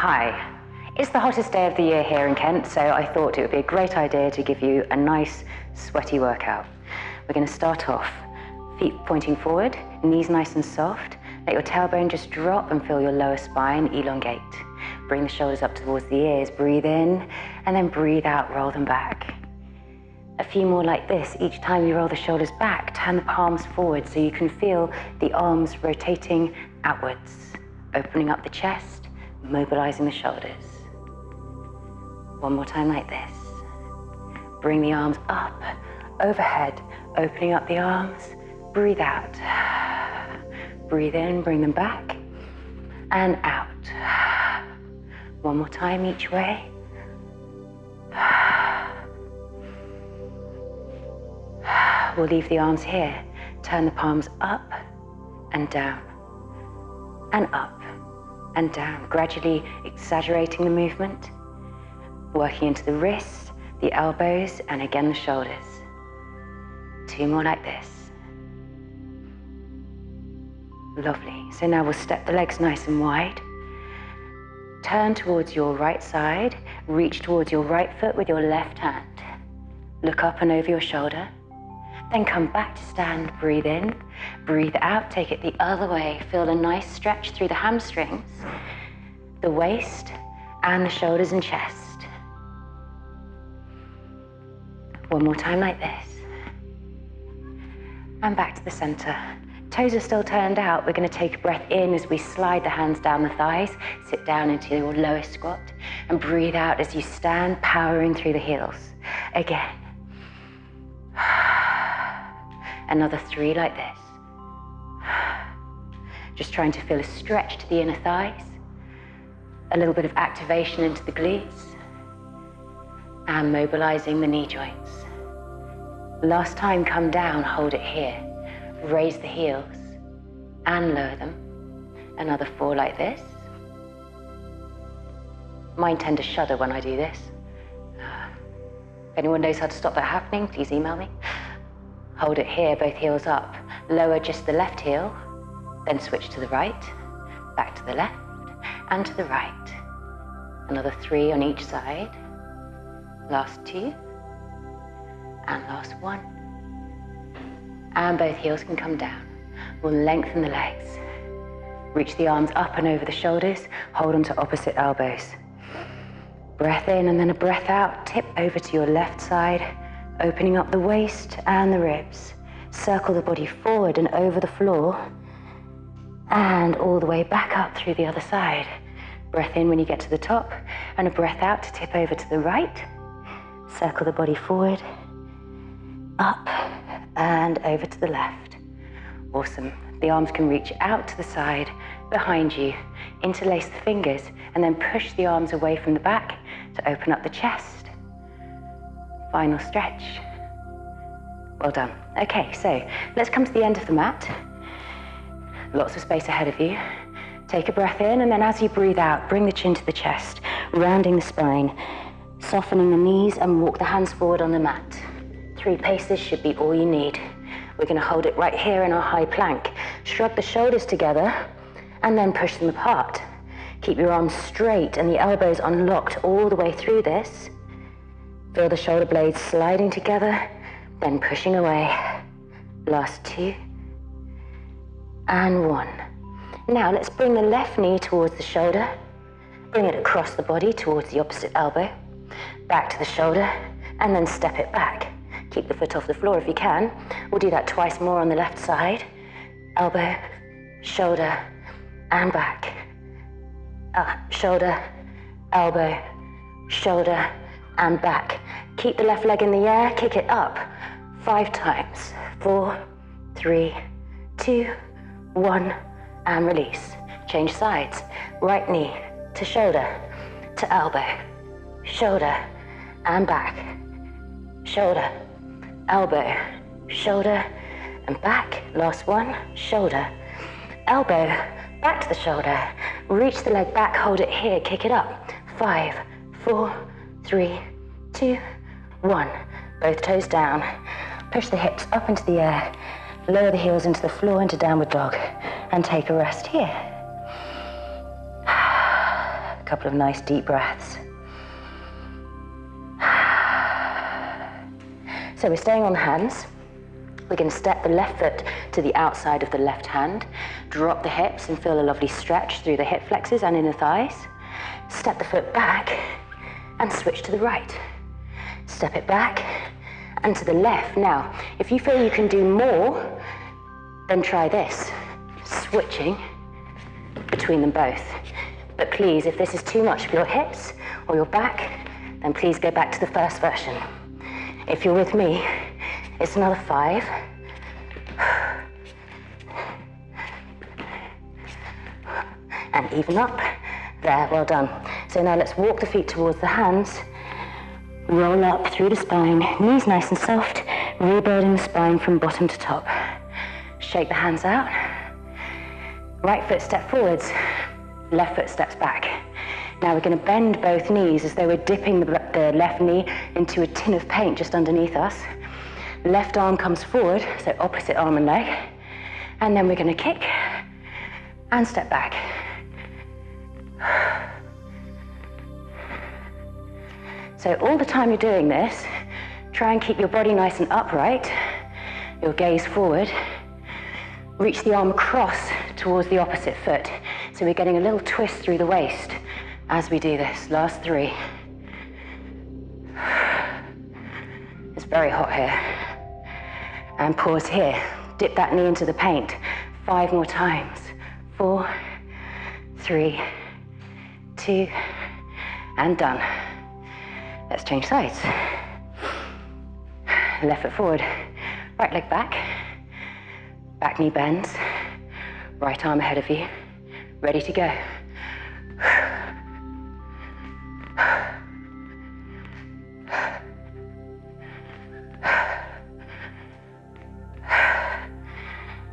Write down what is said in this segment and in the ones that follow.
Hi, it's the hottest day of the year here in Kent, so I thought it would be a great idea to give you a nice, sweaty workout. We're going to start off, feet pointing forward, knees nice and soft. Let your tailbone just drop and feel your lower spine elongate. Bring the shoulders up towards the ears, breathe in, and then breathe out, roll them back. A few more like this. Each time you roll the shoulders back, turn the palms forward so you can feel the arms rotating outwards, opening up the chest, mobilizing the shoulders. One more time like this. Bring the arms up, overhead, opening up the arms. Breathe out. Breathe in, bring them back, and out. One more time each way. We'll leave the arms here. Turn the palms up and down, and up and down, gradually exaggerating the movement, working into the wrists, the elbows, and again the shoulders. Two more like this. Lovely. So now we'll step the legs nice and wide. Turn towards your right side, reach towards your right foot with your left hand. Look up and over your shoulder. Then come back to stand, breathe in, breathe out, take it the other way. Feel a nice stretch through the hamstrings, the waist, and the shoulders and chest. One more time like this. And back to the center. Toes are still turned out. We're going to take a breath in as we slide the hands down the thighs, sit down into your lowest squat, and breathe out as you stand, powering through the heels. Again. Another three like this. Just trying to feel a stretch to the inner thighs, a little bit of activation into the glutes, and mobilizing the knee joints. Last time, come down, hold it here. Raise the heels and lower them. Another four like this. Mine tend to shudder when I do this. If anyone knows how to stop that happening, please email me. Hold it here, both heels up. Lower just the left heel, then switch to the right, back to the left, and to the right. Another three on each side. Last two, and last one. And both heels can come down. We'll lengthen the legs. Reach the arms up and over the shoulders, hold on to opposite elbows. Breath in and then a breath out, tip over to your left side, opening up the waist and the ribs. Circle the body forward and over the floor, and all the way back up through the other side. Breath in when you get to the top, and a breath out to tip over to the right. Circle the body forward, up, and over to the left. Awesome. The arms can reach out to the side, behind you, interlace the fingers, and then push the arms away from the back to open up the chest. Final stretch. Well done. Okay, so let's come to the end of the mat. Lots of space ahead of you. Take a breath in, and then as you breathe out, bring the chin to the chest, rounding the spine, softening the knees, and walk the hands forward on the mat. 3 paces should be all you need. We're going to hold it right here in our high plank. Shrug the shoulders together, and then push them apart. Keep your arms straight and the elbows unlocked all the way through this. Feel the shoulder blades sliding together, then pushing away. Last 2, and 1. Now let's bring the left knee towards the shoulder. Bring it across the body towards the opposite elbow. Back to the shoulder, and then step it back. Keep the foot off the floor if you can. We'll do that twice more on the left side. Elbow, shoulder, and back. Shoulder, elbow, shoulder, and back. Keep the left leg in the air, kick it up 5 times. 4, 3, 2, 1, and release. Change sides. Right knee to shoulder, to elbow, shoulder, and back. Shoulder, elbow, shoulder, and back. Last one, shoulder, elbow, back to the shoulder. Reach the leg back, hold it here, kick it up. 5, 4, 3, 2, 1. Both toes down. Push the hips up into the air. Lower the heels into the floor into downward dog. And take a rest here. couple of nice deep breaths. So we're staying on the hands. We're going to step the left foot to the outside of the left hand, drop the hips and feel a lovely stretch through the hip flexors and inner thighs. Step the foot back and switch to the right. Step it back and to the left. Now, if you feel you can do more, then try this, switching between them both. But please, if this is too much for your hips or your back, then please go back to the first version. If you're with me, it's another 5. And even up. There, well done. So now let's walk the feet towards the hands. Roll up through the spine, knees nice and soft, rebuilding the spine from bottom to top. Shake the hands out. Right foot step forwards, left foot steps back. Now we're going to bend both knees as though we're dipping the left knee into a tin of paint just underneath us. Left arm comes forward, so opposite arm and leg. And then we're going to kick and step back. So all the time you're doing this, try and keep your body nice and upright, your gaze forward. Reach the arm across towards the opposite foot. So we're getting a little twist through the waist as we do this. Last 3. It's very hot here. And pause here. Dip that knee into the paint. 5 more times. 4, 3, 2, and done. Let's change sides. Left foot forward, right leg back. Back knee bends, right arm ahead of you, ready to go.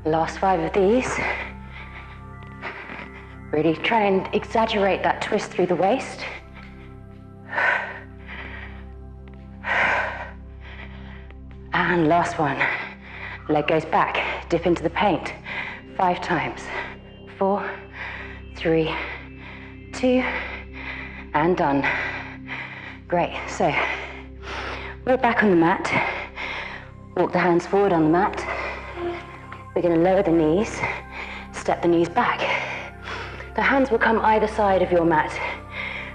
Last 5 of these. Really try and exaggerate that twist through the waist. And last one. Leg goes back, dip into the paint. 5 times. 4, 3, 2, and done. Great, so we're back on the mat. Walk the hands forward on the mat. We're going to lower the knees, step the knees back. The hands will come either side of your mat,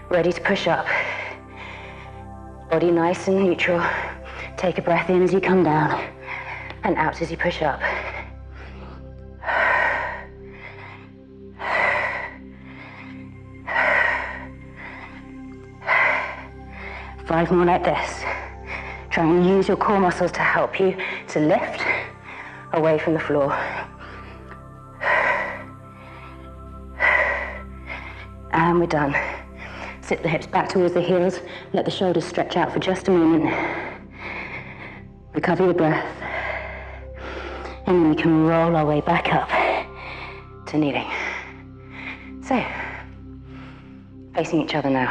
ready to push up. Body nice and neutral. Take a breath in as you come down, and out as you push up. Five more like this. Try and use your core muscles to help you to lift away from the floor. And we're done. Sit the hips back towards the heels. Let the shoulders stretch out for just a moment. Recover your breath. And then we can roll our way back up to kneeling. So, facing each other now.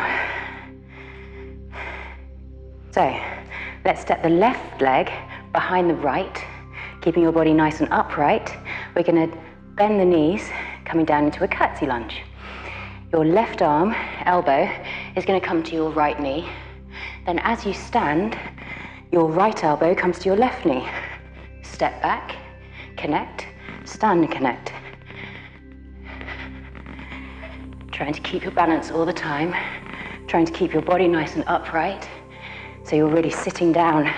So, let's step the left leg behind the right, keeping your body nice and upright. We're going to bend the knees, coming down into a curtsy lunge. Your left arm, elbow, is going to come to your right knee. Then as you stand, your right elbow comes to your left knee. Step back, connect, stand and connect. Trying to keep your balance all the time. Trying to keep your body nice and upright. So you're really sitting down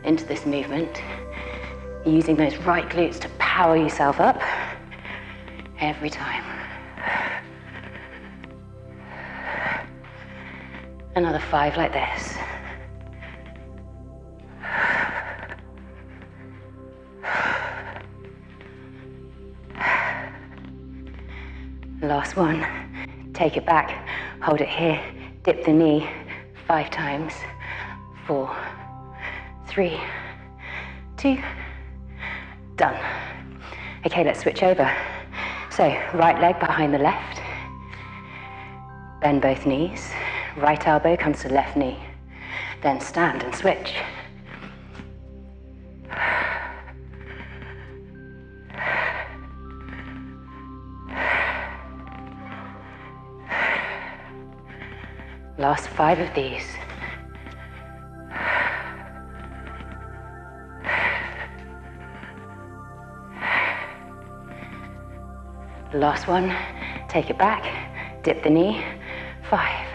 into this movement. Using those right glutes to power yourself up every time. Another 5 like this. Last one. Take it back, hold it here, dip the knee 5 times. 4, 3, 2, done. Okay, let's switch over. So, right leg behind the left. Bend both knees. Right elbow comes to left knee. Then stand and switch. Last 5 of these. Last one, take it back, dip the knee, 5,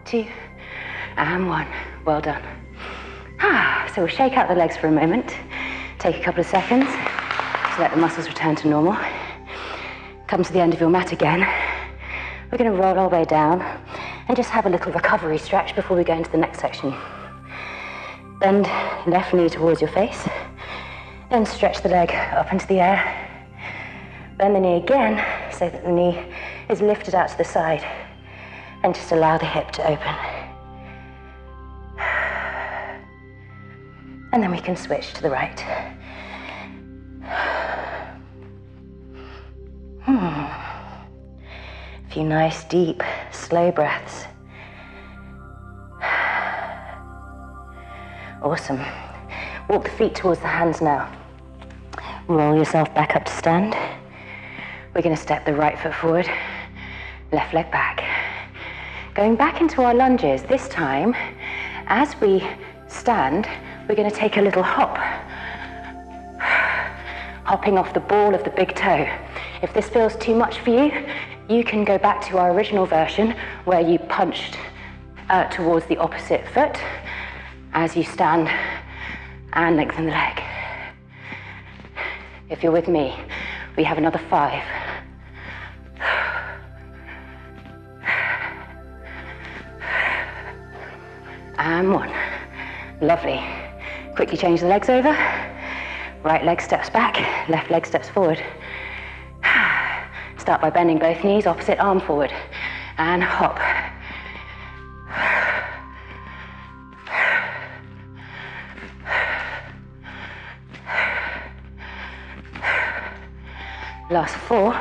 2, and 1. Well done. So we'll shake out the legs for a moment, take a couple of seconds to let the muscles return to normal. Come to the end of your mat again. We're going to roll our way down and just have a little recovery stretch before we go into the next section. Bend left knee towards your face. Then stretch the leg up into the air. Bend the knee again so that the knee is lifted out to the side. And just allow the hip to open. And then we can switch to the right. A few nice, deep, slow breaths. Awesome. Walk the feet towards the hands now. Roll yourself back up to stand. We're going to step the right foot forward, left leg back. Going back into our lunges, this time, as we stand, we're going to take a little hop. Hopping off the ball of the big toe. If this feels too much for you, you can go back to our original version where you punched towards the opposite foot as you stand and lengthen the leg. If you're with me, we have another 5. And 1. Lovely. Quickly change the legs over. Right leg steps back, left leg steps forward. Start by bending both knees, opposite arm forward. And hop. Last 4.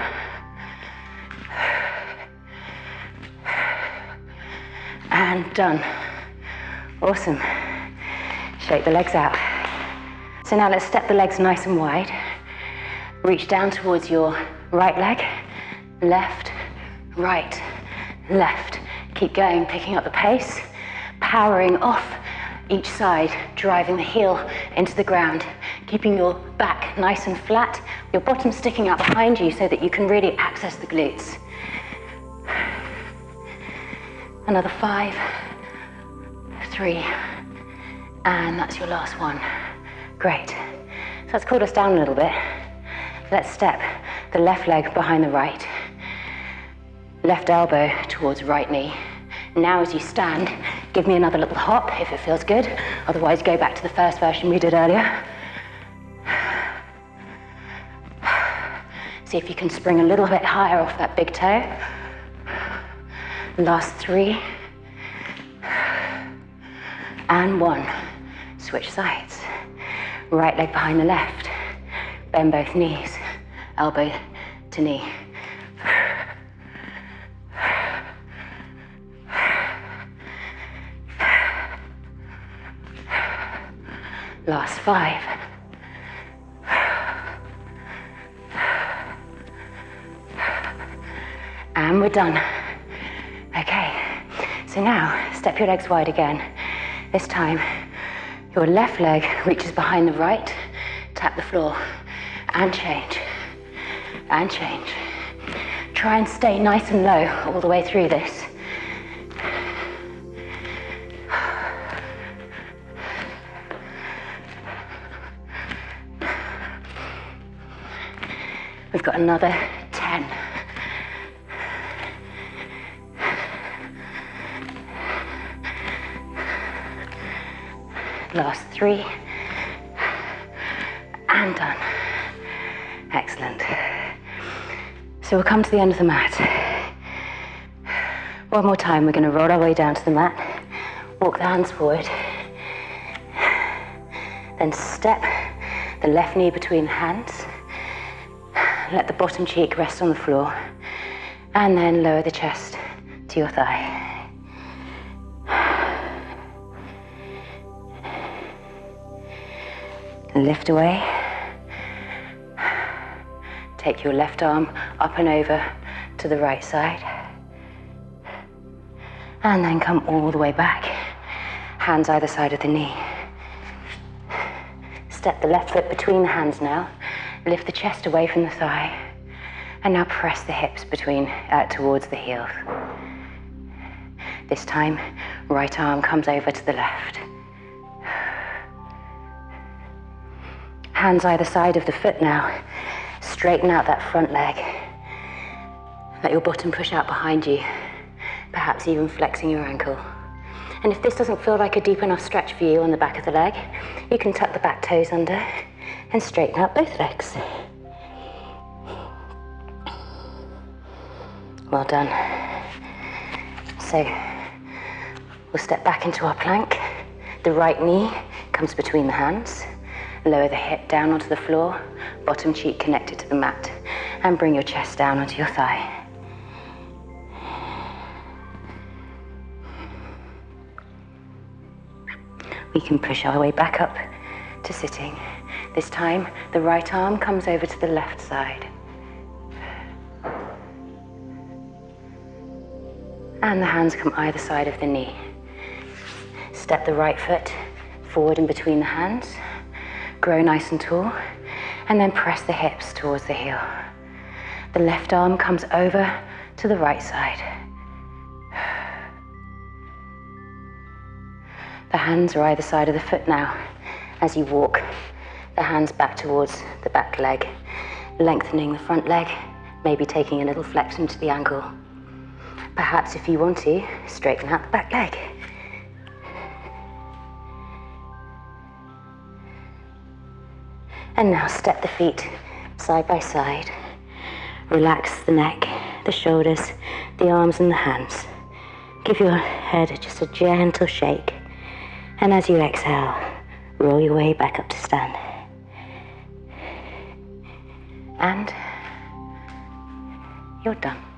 And done. Awesome. Shake the legs out. So now let's step the legs nice and wide. Reach down towards your right leg. Left, right, left. Keep going, picking up the pace. Powering off each side, driving the heel into the ground. Keeping your back nice and flat, your bottom sticking out behind you so that you can really access the glutes. Another 5, 3, and that's your last one. Great. So that's cooled us down a little bit. Let's step the left leg behind the right. Left elbow towards right knee. Now as you stand, give me another little hop if it feels good. Otherwise, go back to the first version we did earlier. See if you can spring a little bit higher off that big toe. Last 3. And 1. Switch sides. Right leg behind the left. Bend both knees. Elbow to knee. Last 5. And we're done. Okay, so now step your legs wide again. This time, your left leg reaches behind the right, tap the floor, and change, and change. Try and stay nice and low all the way through this. We've got another 10. Last 3. And done. Excellent. So we'll come to the end of the mat. One more time, we're going to roll our way down to the mat. Walk the hands forward. Then step the left knee between the hands. Let the bottom cheek rest on the floor. And then lower the chest to your thigh. Lift away. Take your left arm up and over to the right side. And then come all the way back. Hands either side of the knee. Step the left foot between the hands now. Lift the chest away from the thigh. And now press the hips towards the heels. This time, right arm comes over to the left. Hands either side of the foot now. Straighten out that front leg. Let your bottom push out behind you, perhaps even flexing your ankle. And if this doesn't feel like a deep enough stretch for you on the back of the leg, you can tuck the back toes under and straighten out both legs. Well done. So, we'll step back into our plank. The right knee comes between the hands. Lower the hip down onto the floor, bottom cheek connected to the mat, and bring your chest down onto your thigh. We can push our way back up to sitting. This time, the right arm comes over to the left side. And the hands come either side of the knee. Step the right foot forward in between the hands. Grow nice and tall, and then press the hips towards the heel. The left arm comes over to the right side. The hands are either side of the foot now. As you walk, the hands back towards the back leg, lengthening the front leg, maybe taking a little flex into the ankle. Perhaps if you want to, straighten out the back leg. And now step the feet side by side. Relax the neck, the shoulders, the arms and the hands. Give your head just a gentle shake. And as you exhale, roll your way back up to stand. And you're done.